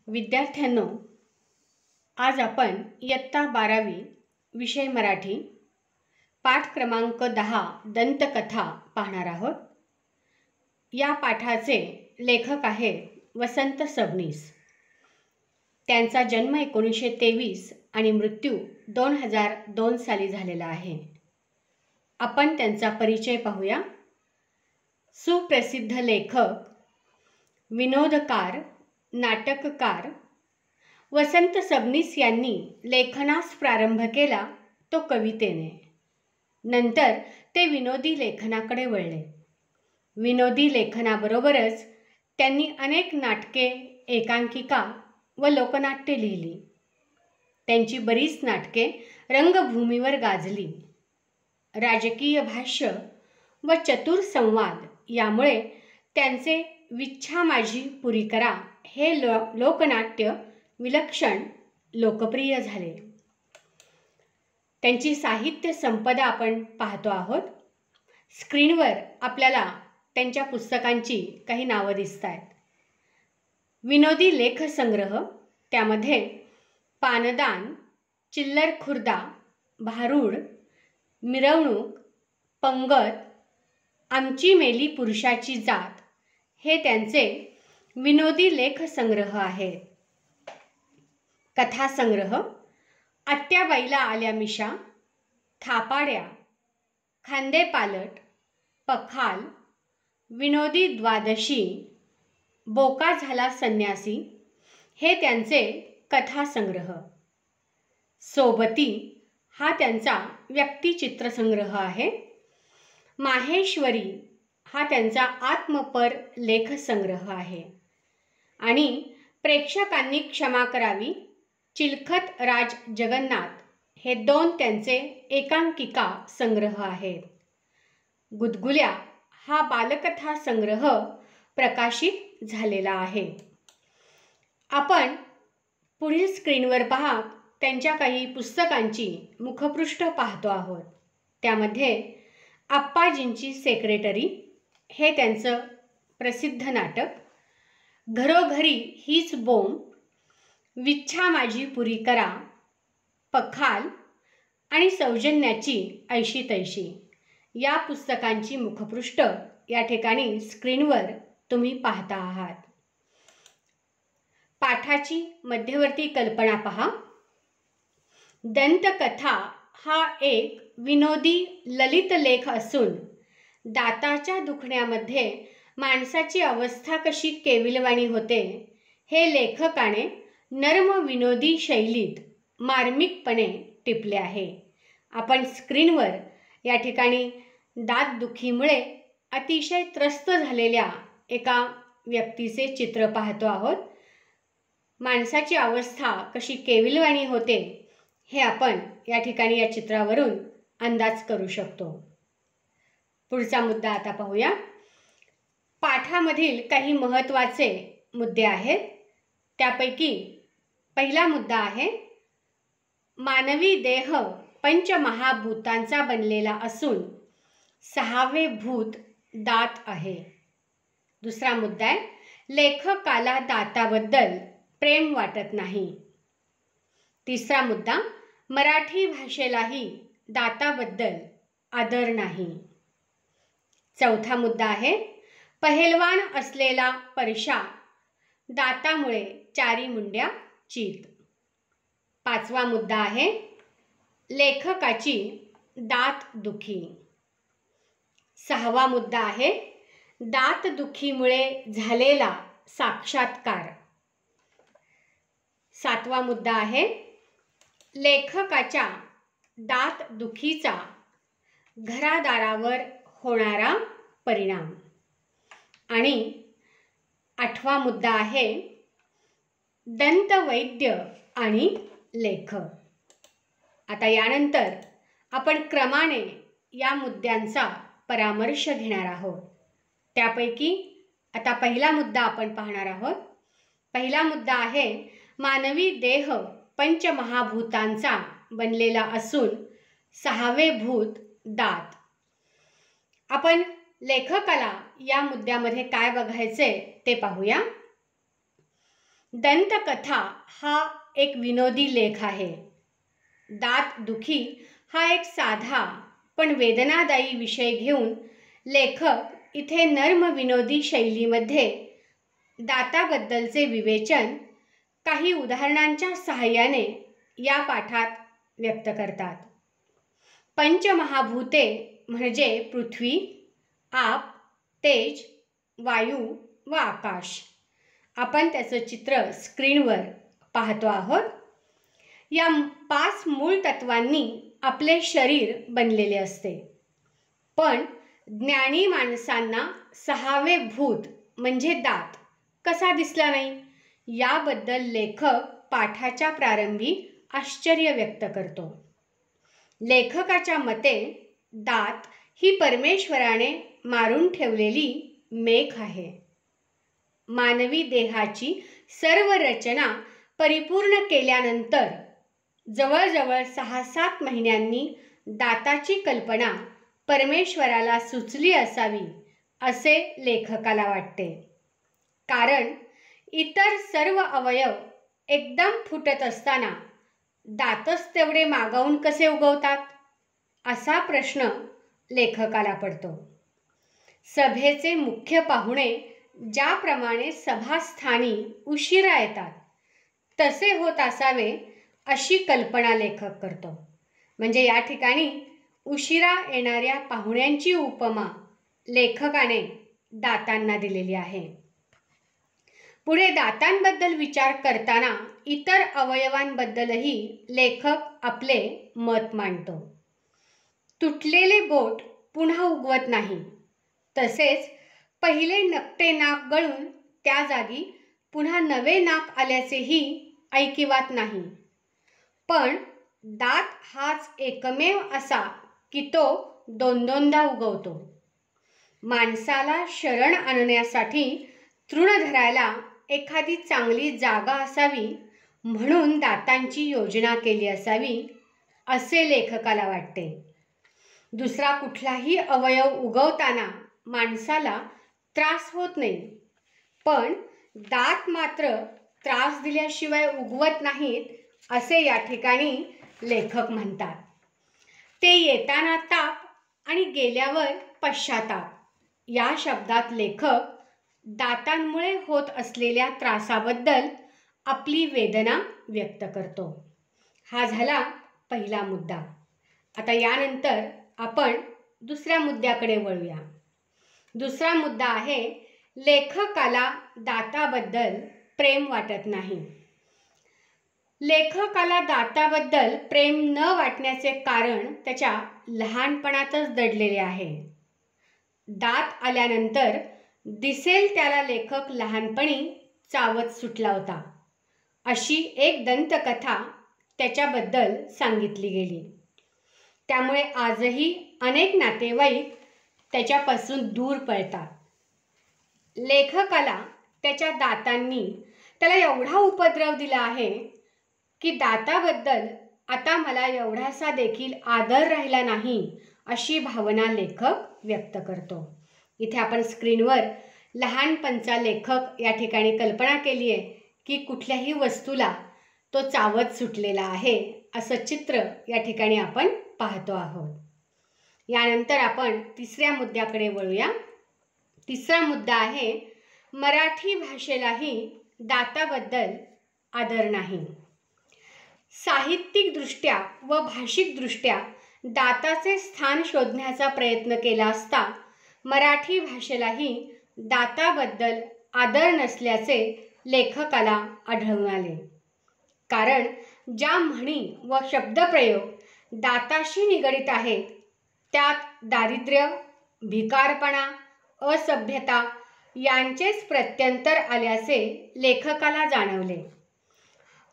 विद्यार्थ्यांनो, आज आपण इयत्ता 12वी विषय मराठी पाठ क्रमांक 10 दंतकथा पाहणार आहोत. या पाठाचे लेखक आहेत वसंत सबनीस. त्यांचा जन्म 1923 आणि मृत्यू 2002 साली झालेला आहे. आपण त्यांचा परिचय पाहूया. सुप्रसिद्ध लेखक, विनोदकार, नाटककार वसंत सबनीस यांनी लेखनास प्रारंभ केला तो कवितेने. नंतर ते विनोदी लेखनाकडे वळले. विनोदी लेखनाबरोबरच त्यांनी अनेक नाटके, एकांकिका व लोकनाट्ये लिहिली. त्यांची बरीच नाटके रंगभूमीवर गाजली. राजकीय भाष्य व चतुर संवाद यामुळे त्यांचे विच्छा माझी पुरी करा हे लोकनाट्य विलक्षण लोकप्रिय झाले. त्यांची साहित्य संपदा आपण पाहतो आहोत. स्क्रीनवर आपल्याला त्यांच्या पुस्तकांची काही नावं दिसत आहेत. विनोदी लेखसंग्रह, त्यामध्ये पानदान, चिल्लर खुर्दा, भारूड, मिरवणूक, पंगत, आमची मेली पुरुषाची जात हे त्यांचे विनोदी लेखसंग्रह आहेत. कथासंग्रह आत्याबाईला आल्या मिशा, थापाड्या, खांदेपालट, पखाल, विनोदी द्वादशी, बोका झाला संन्यासी हे त्यांचे कथासंग्रह. सोबती हा त्यांचा व्यक्तिचित्रसंग्रह आहे. माहेश्वरी हा त्यांचा आत्मपर लेखसंग्रह आहे. आणि प्रेक्षकांनी क्षमा करावी, चिलखत राज जगन्नाथ हे 2 त्यांचे एकांकिका संग्रह आहेत. गुदगुल्या हा बालकथा संग्रह प्रकाशित झालेला आहे. आपण पुढील स्क्रीनवर पहा त्यांच्या काही पुस्तकांची मुखपृष्ठ पाहतो आहोत. त्यामध्ये आप्पाजींची सेक्रेटरी हे त्यांचं प्रसिद्ध नाटक, घरोघरी हीच बोंब, विच्छा माझी पुरी करा, पखाल आणि सौजन्याची ऐशी तैशी या पुस्तकांची मुखपृष्ठ या ठिकाणी स्क्रीनवर तुम्ही पाहता आहात. पाठाची मध्यवर्ती कल्पना पहा. दंतकथा हा एक विनोदी ललित लेख असून दाताच्या दुखण्यामध्ये माणसाची अवस्था कशी केविलवाणी होते हे लेखकाने नर्म विनोदी शैलीत मार्मिकपणे टिपले आहे. आपण स्क्रीनवर या ठिकाणी दातदुखीमुळे अतिशय त्रस्त झालेल्या एका व्यक्तीचे चित्र पाहतो आहोत. माणसाची अवस्था कशी केविलवाणी होते हे आपण या ठिकाणी या चित्रावरून अंदाज करू शकतो. पुढचा मुद्दा आता पाहूया. पाठामधील काही महत्त्वाचे मुद्दे आहेत. त्यापैकी पहिला मुद्दा आहे, मानवी देह पंचमहाभूतांचा बनलेला असून 6वे भूत दात आहे. दुसरा मुद्दा आहे, लेखकाला दाताबद्दल प्रेम वाटत नाही. तिसरा मुद्दा, मराठी भाषेलाही दाताबद्दल आदर नाही. चौथा मुद्दा आहे, पहेलवान असलेला परशा दातामुळे 4 मुंड्या चित. पाचवा मुद्दा आहे, लेखकाची दातदुखी. 6वा मुद्दा आहे, दातदुखीमुळे झालेला साक्षात्कार. 7वा मुद्दा आहे, लेखकाच्या दातदुखीचा घरादारावर होणारा परिणाम. आणि 8वा मुद्दा आहे, दंतवैद्य आणि लेखक. आता यानंतर आपण क्रमाने या मुद्द्यांचा परामर्श घेणार आहोत. त्यापैकी आता पहिला मुद्दा आपण पाहणार आहोत. पहिला मुद्दा आहे, मानवी देह पंचमहाभूतांचा बनलेला असून 6वे भूत दात. आपण लेखकाला या मुद्द्यामध्ये काय बघायचे ते पाहूया. दंतकथा हा एक विनोदी लेख आहे. दात दुखी हा एक साधा पण वेदनादायी विषय घेऊन लेखक इथे नर्म विनोदी शैलीमध्ये दाताबद्दलचे विवेचन काही उदाहरणांच्या सहाय्याने या पाठात व्यक्त करतात. पंचमहाभूते म्हणजे पृथ्वी, आप, तेज, वायू व आकाश. आपण त्याचं चित्र स्क्रीनवर पाहतो आहोत. या 5 मूळ तत्वांनी आपले शरीर बनलेले असते. पण ज्ञानी माणसांना 6वे भूत म्हणजे दात कसा दिसला नाही याबद्दल लेखक पाठाच्या प्रारंभी आश्चर्य व्यक्त करतो. लेखकाच्या मते दात ही परमेश्वराने मारून ठेवलेली मेख आहे. मानवी देहाची सर्व रचना परिपूर्ण केल्यानंतर जवळजवळ 6-7 महिन्यांनी दाताची कल्पना परमेश्वराला सुचली असावी असे लेखकाला वाटते. कारण इतर सर्व अवयव एकदम फुटत असताना दातच तेवढे मागाहून कसे उगवतात असा प्रश्न लेखकाला पडतो. सभेचे मुख्य पाहुणे ज्याप्रमाणे सभास्थानी उशिरा येतात तसे होत असावे अशी कल्पना लेखक करतो. म्हणजे या ठिकाणी उशिरा येणाऱ्या पाहुण्यांची उपमा लेखकाने दातांना दिलेली आहे. पुढे दातांबद्दल विचार करताना इतर अवयवांबद्दलही लेखक आपले मत मांडतो. तुटलेले बोट पुन्हा उगवत नाही, तसेच पहिले नकटे नाक गळून त्या जागी पुन्हा नवे नाक आल्याचेही ऐकिवात नाही. पण दात हाच एकमेव असा की तो 2-2दा उगवतो. माणसाला शरण आणण्यासाठी तृण धरायला एखादी चांगली जागा असावी म्हणून दातांची योजना केली असावी असे लेखकाला वाटते. दुसरा कुठलाही अवयव उगवताना माणसाला त्रास होत नाही, पण दात मात्र त्रास दिल्याशिवाय उगवत नाहीत असे या ठिकाणी लेखक म्हणतात. ते येताना ताप आणि गेल्यावर पश्चाताप या शब्दात लेखक दातांमुळे होत असलेल्या त्रासाबद्दल आपली वेदना व्यक्त करतो. हा झाला पहिला मुद्दा. आता यानंतर आपण दुसऱ्या मुद्द्याकडे वळूया. दुसरा मुद्दा आहे लेखकाला दाताबद्दल प्रेम वाटत नाही. लेखकाला दाताबद्दल प्रेम न वाटण्याचे कारण त्याच्या लहानपणातच दडलेले आहे. दात आल्यानंतर दिसेल त्याला लेखक लहानपणी चावत सुटला होता अशी एक दंतकथा त्याच्याबद्दल सांगितली गेली. त्यामुळे आजही अनेक नातेवाईक त्याच्यापासून दूर पळतात. लेखकाला त्याच्या दातांनी त्याला एवढा उपद्रव दिला आहे की दाताबद्दल आता मला एवढासा देखील आदर राहिला नाही अशी भावना लेखक व्यक्त करतो. इथे आपण स्क्रीनवर लहानपणचा लेखक या ठिकाणी कल्पना केली आहे की कुठल्याही वस्तूला तो चावत सुटलेला आहे असं चित्र या ठिकाणी आपण पाहतो आहोत. यानंतर आपण तिसऱ्या मुद्द्याकडे वळूया. तिसरा मुद्दा आहे मराठी भाषेलाही दाताबद्दल आदर नाही. साहित्यिकदृष्ट्या व भाषिकदृष्ट्या दाताचे स्थान शोधण्याचा प्रयत्न केला असता मराठी भाषेलाही दाताबद्दल आदर नसल्याचे लेखकाला आढळून आले. कारण ज्या म्हणी व शब्दप्रयोग दाताशी निगडित आहेत त्यात दारिद्र्य, भिकारपणा, असभ्यता यांचेच प्रत्यंतर आल्याचे लेखकाला जाणवले.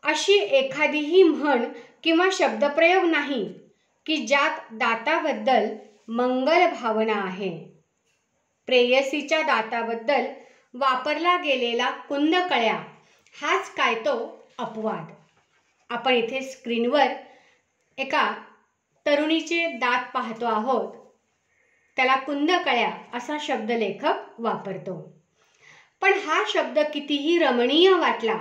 अशी एखादीही म्हण किंवा शब्दप्रयोग नाही की ज्यात दाताबद्दल मंगल भावना आहे. प्रेयसीच्या दाताबद्दल वापरला गेलेला कुंदकळ्या हाच काय तो अपवाद. आपण इथे स्क्रीनवर एका तरुणीचे दात पाहतो आहोत. त्याला कुंदकळ्या असा शब्द लेखक वापरतो. पण हा शब्द कितीही रमणीय वाटला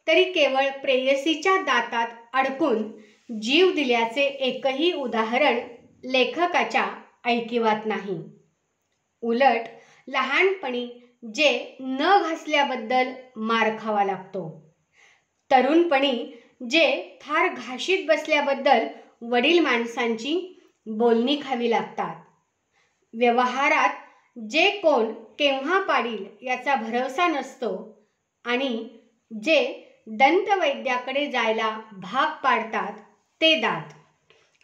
तरी केवळ प्रेयसीच्या दातात अडकून जीव दिल्याचे एकही उदाहरण लेखकाच्या ऐकिवात नाही. उलट लहानपणी जे न घासल्याबद्दल मार खावा लागतो, तरुणपणी जे फार घाशीत बसल्याबद्दल वडील माणसांची बोलणी खावी लागतात, व्यवहारात जे कोण केव्हा पाडील याचा भरवसा नसतो आणि जे दंतवैद्याकडे जायला भाग पाडतात ते दात,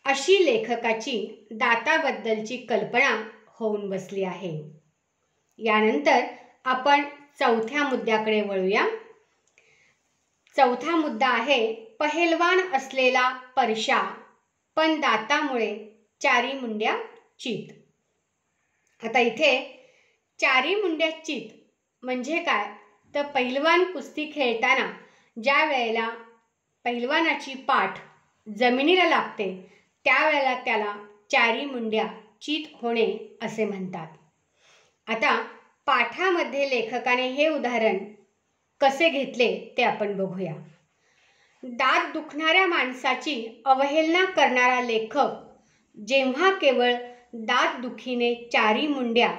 अशी लेखकाची दाताबद्दलची कल्पना होऊन बसली आहे. यानंतर आपण चौथ्या मुद्द्याकडे वळूया. चौथा मुद्दा आहे पहेलवान असलेला परशा पण दातामुळे चारी मुंड्या चित. आता इथे चारी मुंड्या चित म्हणजे काय, तर पहिलवान कुस्ती खेळताना ज्या वेळेला पहिलवानाची पाठ जमिनीला लागते त्यावेळेला त्याला चारी मुंड्या चित होणे असे म्हणतात. आता पाठामध्ये लेखकाने हे उदाहरण कसे घेतले ते आपण बघूया. दात दुखणाऱ्या माणसाची अवहेलना करणारा लेखक जेव्हा केवळ दात दुखीने चारी मुंड्या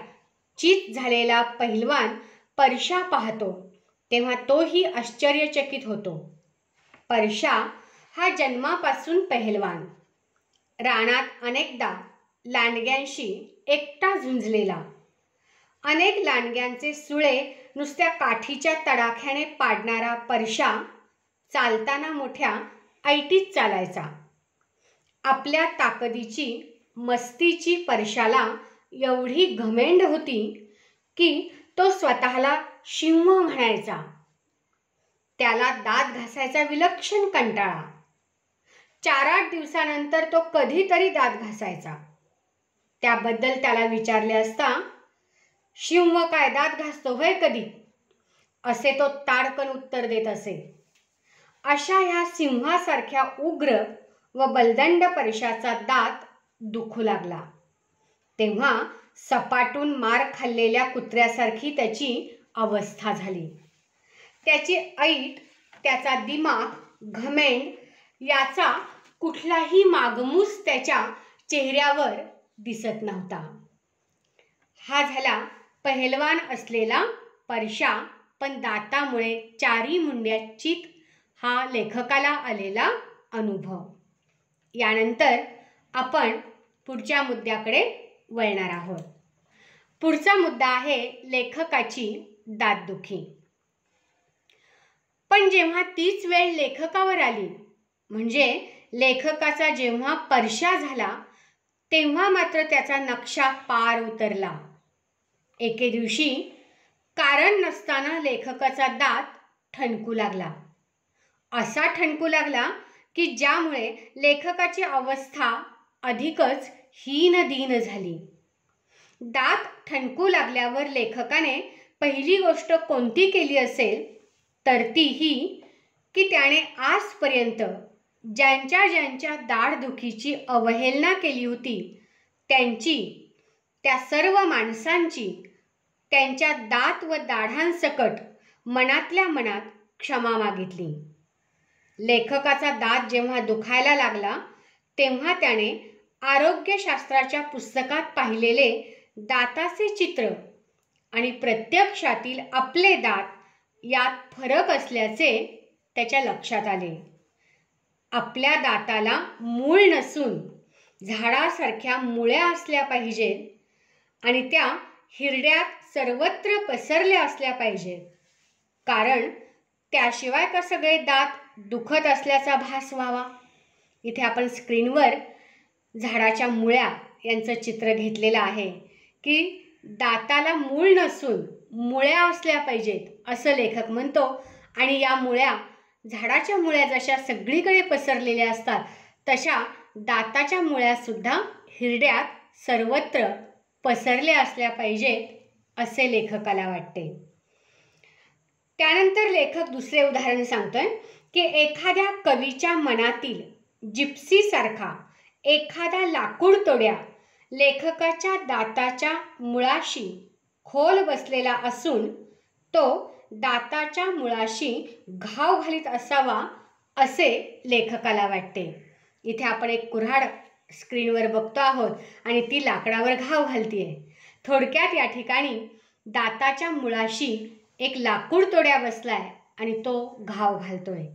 चित झालेला पहिलवान परशा पाहतो तेव्हा तोही आश्चर्यचकित होतो. परशा हा जन्मापासून पहिलवान, रानात अनेकदा लांडग्यांशी एकटा झुंजलेला, अनेक लांडग्यांचे सुळे नुसत्या काठीच्या तडाख्याने पाडणारा परशा चालताना मोठ्या ऐटीत चालायचा. आपल्या ताकदीची मस्तीची परशाला एवढी घमेंड होती की तो स्वतःला सिंह म्हणायचा. त्याला दात घासायचा विलक्षण कंटाळा. 4-8 दिवसानंतर तो कधीतरी दात घासायचा. त्याबद्दल त्याला विचारले असता, सिंह काय दात घासतो होय कधी, असे तो ताडकन उत्तर देत असे. अशा ह्या सिंहासारख्या उग्र व बलदंड परशाचा दात दुखू लागला तेव्हा सपाटून मार खाल्लेल्या कुत्र्यासारखी त्याची अवस्था झाली. त्याची ऐट, त्याचा दिमाग, घमेंड याचा कुठलाही मागमूस त्याच्या चेहऱ्यावर दिसत नव्हता. हा झाला पहेलवान असलेला परशा पण दातामुळे चारी मुंड्या चित हा लेखकाला आलेला अनुभव. यानंतर आपण पुढच्या मुद्द्याकडे वळणार आहोत. पुढचा मुद्दा आहे लेखकाची दातदुखी. पण जेव्हा तीच वेळ लेखकावर आली, म्हणजे लेखकाचा जेव्हा परशा झाला, तेव्हा मात्र त्याचा नक्षा पार उतरला. एके दिवशी कारण नसताना लेखकाचा दात ठणकू लागला. असा ठणकू लागला की ज्यामुळे लेखकाची अवस्था अधिकच हीनदीन झाली. दात ठणकू लागल्यावर लेखकाने पहिली गोष्ट कोणती केली असेल तर ती ही की त्याने आजपर्यंत ज्यांच्या ज्यांच्या दाढदुखीची अवहेलना केली होती त्यांची, त्या सर्व माणसांची त्यांच्या दात व दाढांसकट मनातल्या मनात क्षमा मागितली. लेखकाचा दात जेव्हा दुखायला लागला तेव्हा त्याने आरोग्यशास्त्राच्या पुस्तकात पाहिलेले दाताचे चित्र आणि प्रत्यक्षातील आपले दात यात फरक असल्याचे त्याच्या लक्षात आले. आपल्या दाताला मूळ नसून झाडासारख्या मुळ्या असल्या पाहिजेत आणि त्या हिरड्यात सर्वत्र पसरल्या असल्या पाहिजेत, कारण त्याशिवाय का सगळे दात दुखत असल्याचा भास व्हावा. इथे आपण स्क्रीनवर झाडाच्या मुळ्या यांचं चित्र घेतलेलं आहे की दाताला मूळ नसून मुळ्या असल्या पाहिजेत असं लेखक म्हणतो. आणि या मुळ्या, झाडाच्या मुळ्या जशा सगळीकडे पसरलेल्या असतात तशा दाताच्या मुळ्यासुद्धा हिरड्यात सर्वत्र पसरल्या असल्या पाहिजेत असे लेखकाला वाटते. त्यानंतर लेखक दुसरे उदाहरण सांगतोय की एखाद्या कवीच्या मनातील जिप्सीसारखा एखादा लाकूड तोड्या लेखकाच्या दाताच्या मुळाशी खोल बसलेला असून तो दाताच्या मुळाशी घाव घालीत असावा असे लेखकाला वाटते. इथे आपण एक कुऱ्हाड स्क्रीनवर बघतो आहोत आणि ती लाकडावर घाव घालतीये. थोडक्यात या ठिकाणी दाताच्या मुळाशी एक लाकूड तोड्या बसलाय आणि तो घाव घालतोय.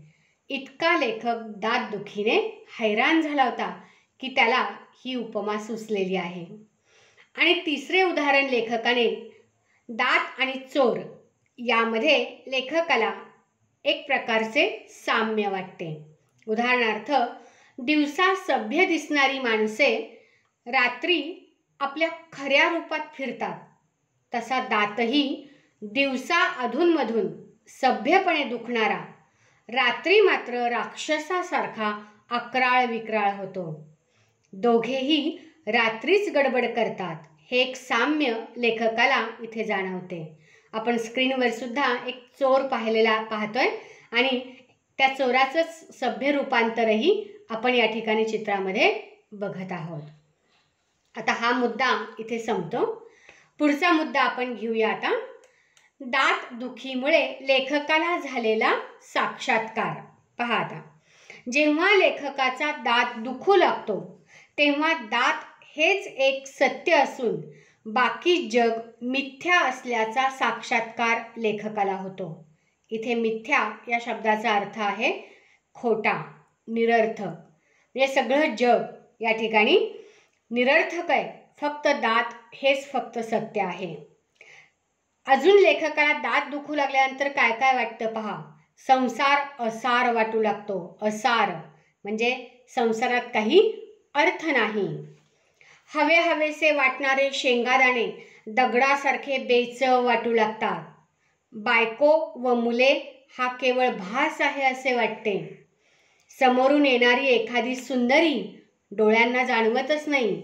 इतका लेखक दात दुखीने हैराण झाला होता की त्याला ही उपमा सुचलेली आहे. आणि तिसरे उदाहरण लेखकाने दात आणि चोर यामध्ये लेखकाला एक प्रकारचे साम्य वाटते. उदाहरणार्थ, दिवसा सभ्य दिसणारी माणसे रात्री आपल्या खऱ्या रूपात फिरतात, तसा दातही दिवसा अधूनमधून सभ्यपणे दुखणारा रात्री मात्र राक्षसासारखा अक्राळ विक्राळ होतो. दोघेही रात्रीच गडबड करतात हे एक साम्य लेखकाला इथे जाणवते. आपण स्क्रीनवर सुद्धा एक चोर पाहतोय आणि त्या चोराचंच सभ्य रूपांतरही आपण या ठिकाणी चित्रामध्ये बघत आहोत. आता हा मुद्दा इथे संपतो. पुढचा मुद्दा आपण घेऊया आता. दात दुखीमुळे लेखकाला झालेला साक्षात्कार. पहा आता, जेव्हा लेखकाचा दात दुखू लागतो तेव्हा दात हेच एक सत्य असून बाकी जग मिथ्या असल्याचा साक्षात्कार लेखकाला होतो. इथे मिथ्या या शब्दाचा अर्थ आहे खोटा, निरर्थक. म्हणजे सगळं जग या ठिकाणी निरर्थक आहे, फक्त दात हेच फक्त सत्य आहे. अजून लेखकाला दात दुखू लागल्यानंतर काय काय वाटतं पहा. संसार असार वाटू लागतो. असार म्हणजे संसारात काही अर्थ नाही. हवे हवेसे वाटणारे शेंगादाणे दगडासारखे बेचव वाटू लागतात. बायको व मुले हा केवळ भास आहे असे वाटते. समोरून येणारी एखादी सुंदरी डोळ्यांना जाणवतच नाही.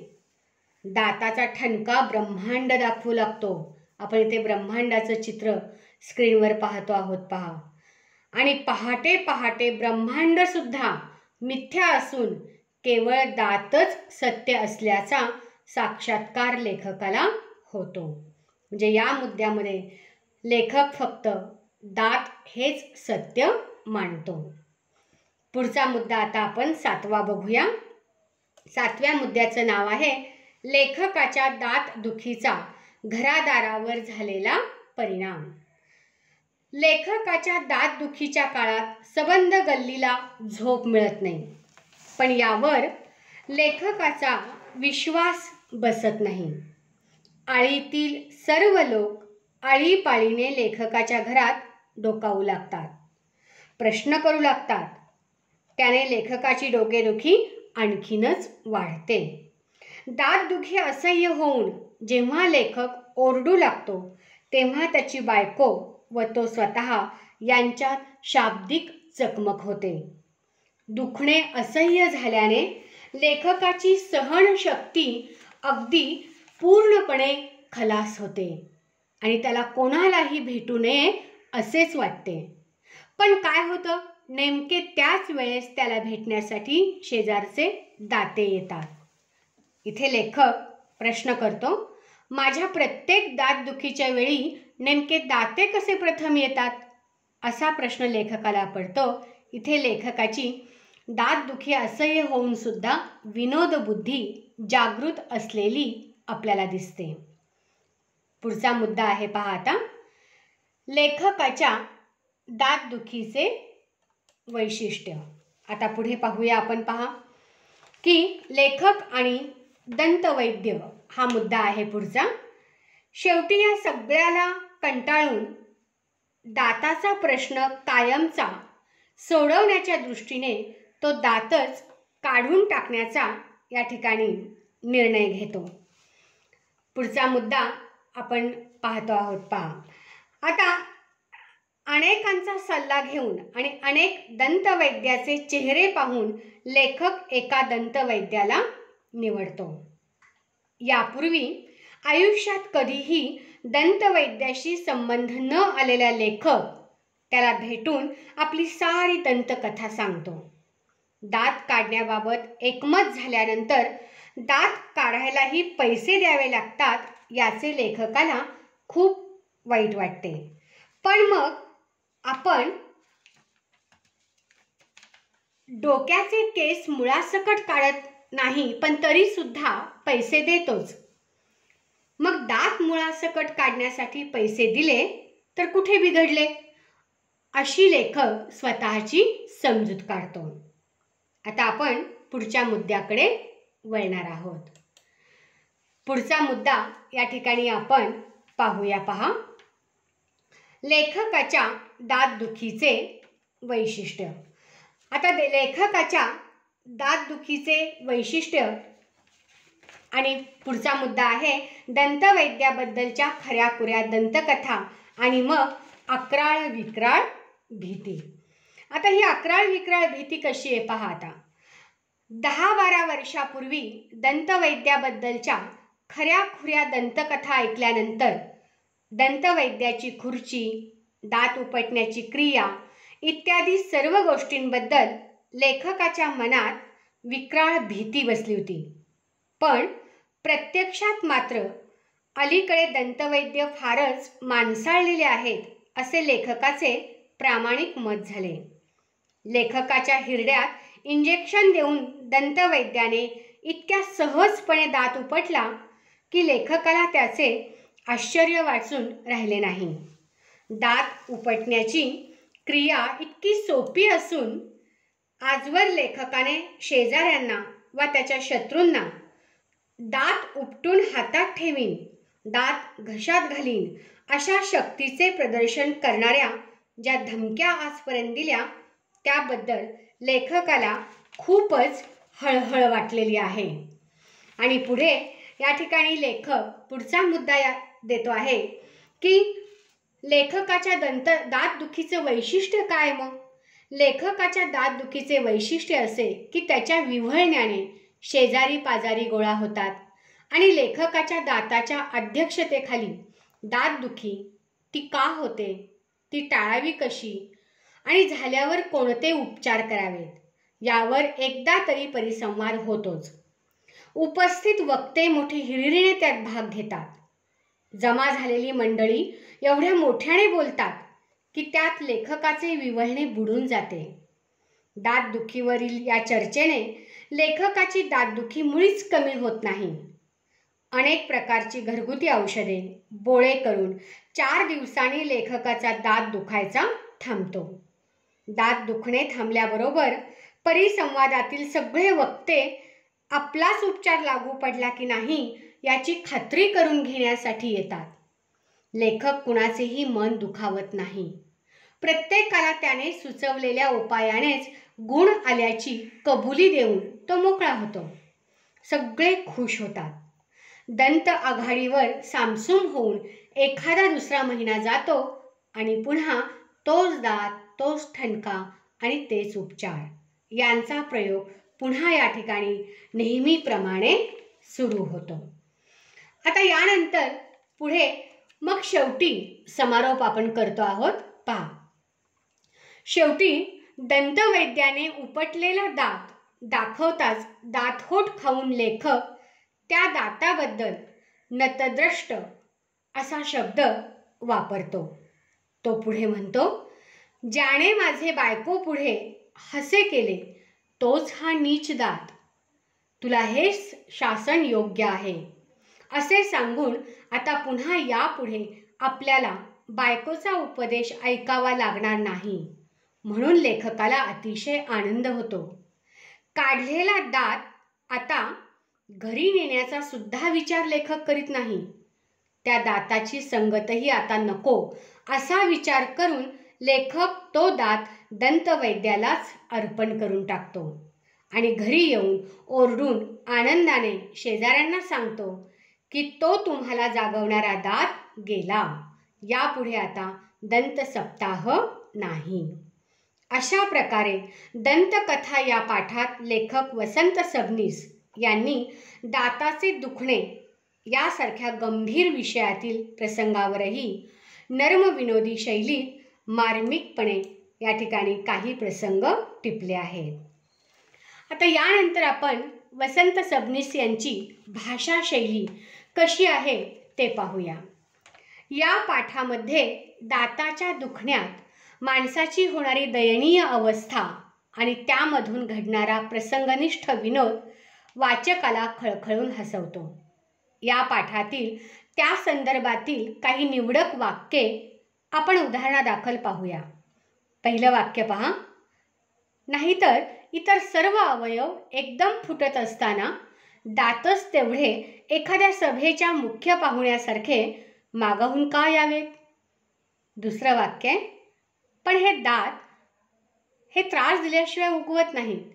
दाताचा ठणका ब्रह्मांड दाखवू लागतो. आपण इथे ब्रह्मांडाचं चित्र स्क्रीनवर पाहतो आहोत पहा. आणि पहाटे पहाटे ब्रह्मांड सुद्धा मिथ्या असून केवळ दातच सत्य असल्याचा साक्षात्कार लेखकाला होतो. म्हणजे या मुद्द्यामध्ये लेखक फक्त दात हेच सत्य मानतो. पुढचा मुद्दा आता आपण 7वा बघूया. 7व्या मुद्द्याचं नाव आहे लेखकाच्या दात दुखीचा घरादारावर झालेला परिणाम. लेखकाच्या दात दुखीच्या काळात सबंध गल्लीला झोप मिळत नाही, पण यावर लेखकाचा विश्वास बसत नाही. आळीतील सर्व लोक आळीपाळीने लेखकाच्या घरात डोकावू लागतात, प्रश्न करू लागतात. त्याने लेखकाची डोकेदुखी आणखीनच वाढते. दातदुखी असह्य होऊन जेव्हा लेखक ओरडू लागतो तेव्हा त्याची बायको व तो स्वतः यांच्यात शाब्दिक चकमक होते. दुखणे असह्य झाल्याने लेखकाची सहनशक्ती अगदी पूर्णपणे खलास होते आणि त्याला कोणालाही भेटू नये असेच वाटते. पण काय होतं, नेमके त्याच वेळेस त्याला भेटण्यासाठी शेजारचे दाते येतात. इथे लेखक प्रश्न करतो, माझ्या प्रत्येक दातदुखीच्या वेळी नेमके दाते कसे प्रथम येतात? असा प्रश्न लेखकाला पडतो. इथे लेखकाची दातदुखी असह्य होऊन सुद्धा विनोदबुद्धी जागृत असलेली आपल्याला दिसते. पुढचा मुद्दा आहे पहा आता, लेखकाच्या दातदुखीचे वैशिष्ट्य. आता पुढे पाहूया आपण पहा की लेखक आणि दंतवैद्य हा मुद्दा आहे पुढचा. शेवटी या सगळ्याला कंटाळून दाताचा प्रश्न कायमचा सोडवण्याच्या दृष्टीने तो दातच काढून टाकण्याचा या ठिकाणी निर्णय घेतो. पुढचा मुद्दा आपण पाहतो आहोत पहा. आता अनेकांचा सल्ला घेऊन आणि अनेक दंतवैद्याचे चेहरे पाहून लेखक एका दंतवैद्याला निवडतो. यापूर्वी आयुष्यात कधीही दंतवैद्याशी संबंध न आलेला लेखक त्याला भेटून आपली सारी दंतकथा सांगतो. दात काढण्याबाबत एकमत झाल्यानंतर दात काढायलाही पैसे द्यावे लागतात याचे लेखकाला खूप वाईट वाटते. पण मग आपण डोक्याचे केस मुळासकट काढत नाही, पण तरी सुद्धा पैसे देतोच. मग दात मुळासकट काढण्यासाठी पैसे दिले तर कुठे बिघडले, अशी लेखक स्वतःची समजूत काढतो. आता आपण पुढच्या मुद्द्याकडे वळणार आहोत. पुढचा मुद्दा या ठिकाणी आपण पाहूया. पहा, लेखकाच्या दातदुखीचे वैशिष्ट्य. आता लेखकाच्या दातदुखीचे वैशिष्ट्य आणि पुढचा मुद्दा आहे दंतवैद्याबद्दलच्या खऱ्याखुऱ्या दंतकथा आणि मग अक्राळ विक्राळ भीती. आता ही अक्राळ विक्राळ भीती कशी आहे पहा. आता 10-12 वर्षापूर्वी दंतवैद्याबद्दलच्या खऱ्याखुऱ्या दंतकथा ऐकल्यानंतर दंतवैद्याची खुर्ची, दात उपटण्याची क्रिया इत्यादी सर्व गोष्टींबद्दल लेखकाच्या मनात विक्राळ भीती बसली होती. पण प्रत्यक्षात मात्र अलीकडे दंतवैद्य फारच माणसाळलेले आहेत असे लेखकाचे प्रामाणिक मत झाले. लेखकाच्या हिरड्यात इंजेक्शन देऊन दंतवैद्याने इतक्या सहजपणे दात उपटला की लेखकाला त्याचे आश्चर्य वाटून राहिले नाही. दात उपटण्याची क्रिया इतकी सोपी असून आजवर लेखकाने शेजाऱ्यांना व त्याच्या शत्रूंना दात उपटून हातात ठेवीन, दात घशात घालीन अशा शक्तीचे प्रदर्शन करणाऱ्या ज्या धमक्या आजपर्यंत दिल्या त्याबद्दल लेखकाला खूपच हळहळ वाटलेली आहे. आणि पुढे या ठिकाणी लेखक पुढचा मुद्दा देतो आहे की लेखकाच्या दातदुखीचं वैशिष्ट्य काय. मग लेखकाच्या दातदुखीचे वैशिष्ट्य असे की त्याच्या विव्हळण्याने शेजारी पाजारी गोळा होतात आणि लेखकाच्या दाताच्या अध्यक्षतेखाली दातदुखी ती का होते, ती टाळावी कशी आणि झाल्यावर कोणते उपचार करावेत यावर एकदा तरी परिसंवाद होतोच. उपस्थित वक्ते मोठे हिरिरीने त्यात भाग घेतात. जमा झालेली मंडळी एवढ्या मोठ्याने बोलतात की त्यात लेखकाचे विव्हळणे बुडून जाते. दातदुखीवरील या चर्चेने लेखकाची दातदुखी मुळीच कमी होत नाही. अनेक प्रकारची घरगुती औषधे बोळे करून 4 दिवसांनी लेखकाचा दात दुखायचा थांबतो. दात दुखणे थांबल्याबरोबर परिसंवादातील सगळे वक्ते आपलाच उपचार लागू पडला की नाही याची खात्री करून घेण्यासाठी येतात. लेखक कुणाचेही मन दुखावत नाही. प्रत्येकाला त्याने सुचवलेल्या उपायानेच गुण आल्याची कबुली देऊन तो मोकळा होतो. सगळे खुश होतात. दंत आघाडीवर सामसूम होऊन एखादा दुसरा महिना जातो आणि पुन्हा तोच दात, तोच ठणका आणि तेच उपचार यांचा प्रयोग पुन्हा या ठिकाणी नेहमीप्रमाणे सुरू होतो. आता यानंतर पुढे मग शेवटी समारोप आपण करतो आहोत. पहा, शेवटी दंतवैद्याने उपटलेला दात दाखवताच दातहोट खाऊन लेखक त्या दाताबद्दल नतद्रष्ट असा शब्द वापरतो. तो पुढे म्हणतो, ज्याने माझे बायको पुढे हसे केले तोच हा नीच दात. तुला हे शासन योग्य आहे असे सांगून आता पुन्हा यापुढे आपल्याला बायकोचा उपदेश ऐकावा लागणार नाही म्हणून लेखकाला अतिशय आनंद होतो. काढलेला दात आता घरी नेण्याचा सुद्धा विचार लेखक करीत नाही. त्या दाताची संगतही आता नको असा विचार करून लेखक तो दात दंतवैद्यालाच अर्पण करून टाकतो आणि घरी येऊन ओरडून आनंदाने शेजाऱ्यांना सांगतो की तो तुम्हाला जागवणारा दात गेला. यापुढे आता दंत सप्ताह नाही. अशा प्रकारे दंतकथा या पाठात लेखक वसंत सबनीस यांनी दाताचे दुखणे यासारख्या गंभीर विषयातील प्रसंगावरही नर्मविनोदी शैलीत मार्मिकपणे या ठिकाणी काही प्रसंग टिपले आहेत. आता यानंतर आपण वसंत सबनीस यांची भाषा शैली कशी आहे ते पाहूया. या पाठामध्ये दाताच्या दुखण्यात माणसाची होणारी दयनीय अवस्था आणि त्यामधून घडणारा प्रसंगनिष्ठ विनोद वाचकाला खळखळून हसवतो. या पाठातील त्या संदर्भातील काही निवडक वाक्ये आपण उदाहरणादाखल पाहूया. पहिलं वाक्य पहा. नाहीतर इतर सर्व अवयव एकदम फुटत असताना दातच तेवढे एखाद्या सभेच्या मुख्य पाहुण्यासारखे मागाहून का यावेत? दुसरं वाक्य. पण हे दात हे त्रास दिल्याशिवाय उगवत नाहीत.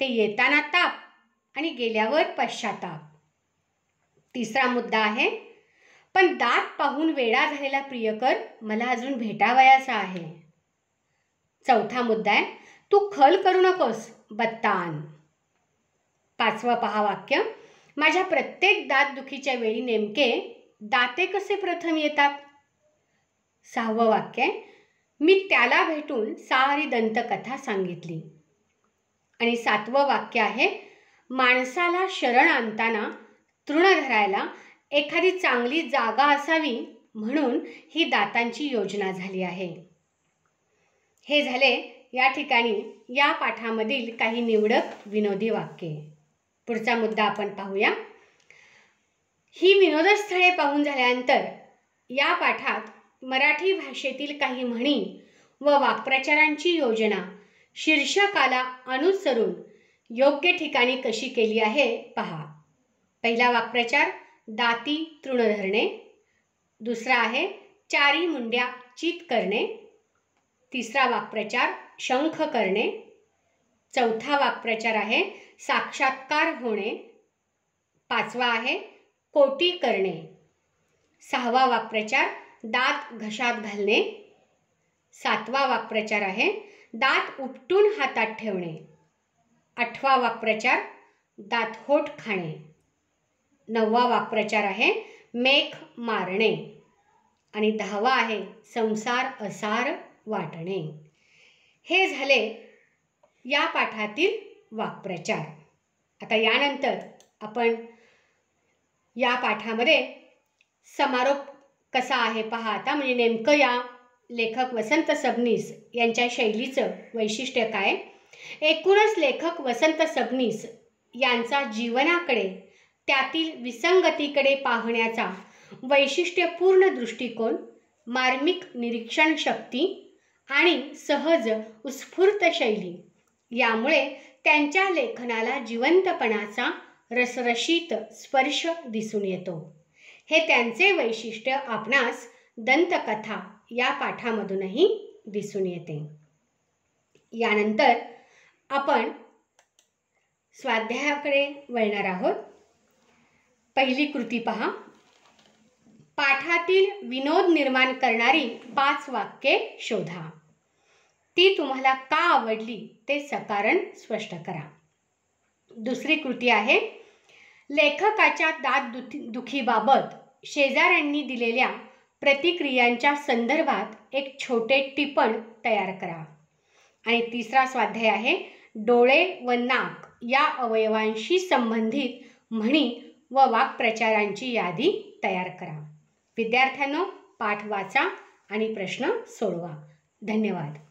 ते येताना ताप आणि गेल्यावर पश्चाताप. तिसरा मुद्दा आहे. पण दात पाहून वेडा झालेला प्रियकर मला अजून भेटावयाचा आहे. चौथा मुद्दा आहे. तू खल करू नकोस बत्तान. पाचवं पहा वाक्य. माझ्या प्रत्येक दात दुखीच्या वेळी नेमके दाते कसे प्रथम येतात. सहावं वाक्य. मी त्याला भेटून सारी दंतकथा सांगितली. आणि सातवं वाक्य आहे. माणसाला शरण आणताना तृण धरायला एखादी चांगली जागा असावी म्हणून ही दातांची योजना झाली आहे. हे झाले या ठिकाणी या पाठामधील काही निवडक विनोदी वाक्ये. पुढचा मुद्दा आपण पाहूया. ही विनोदस्थळे पाहून झाल्यानंतर या पाठात मराठी भाषेतील काही म्हणी व वाक्प्रचारांची योजना शीर्षकाला अनुसरून योग्य ठिकाणी कशी केली आहे पहा. पहिला वाक्प्रचार दाती तृण धरणे. दुसरा आहे चारी मुंड्या चित करणे. तिसरा वाक्प्रचार शंख करणे. चौथा वाक्प्रचार आहे साक्षात्कार होणे. पाचवा आहे कोटी करणे. सहावा वाक्प्रचार दात घशात घालणे. सातवा वाक्प्रचार आहे दात उपटून हातात ठेवणे. आठवा वाक्प्रचार दातहोट खाणे. नववा वाक्प्रचार आहे मेख मारणे. आणि 10वा आहे संसार असार वाटणे. हे झाले या पाठातील वाक्प्रचार. आता यानंतर आपण या पाठामध्ये समारोप कसा आहे पहा. आता म्हणजे नेमकं या लेखक वसंत सबनीस यांच्या शैलीचं वैशिष्ट्य काय. एकूणच लेखक वसंत सबनीस यांचा जीवनाकडे त्यातील विसंगतीकडे पाहण्याचा वैशिष्ट्यपूर्ण दृष्टिकोन, मार्मिक निरीक्षण शक्ती आणि सहज उत्स्फूर्त शैली यामुळे त्यांच्या लेखनाला जिवंतपणाचा रसरशीत स्पर्श दिसून येतो. हे त्यांचे वैशिष्ट्य आपणास दंतकथा या पाठामधूनही दिसून येते. यानंतर आपण स्वाध्यायाकडे वळणार आहोत. पहिली कृती पहा. पाठातील विनोद निर्माण करणारी 5 वाक्ये शोधा. ती तुम्हाला का आवडली ते सकारण स्पष्ट करा. दुसरी कृती आहे लेखकाच्या दात दुखीबाबत शेजाऱ्यांनी दिलेल्या प्रतिक्रियांच्या संदर्भात एक छोटे टिपण तयार करा. आणि तिसरा स्वाध्याय आहे डोळे व नाक या अवयवांशी संबंधित म्हणी व वाक्प्रचारांची यादी तयार करा. विद्यार्थ्यांनो, पाठ वाचा आणि प्रश्न सोडवा. धन्यवाद.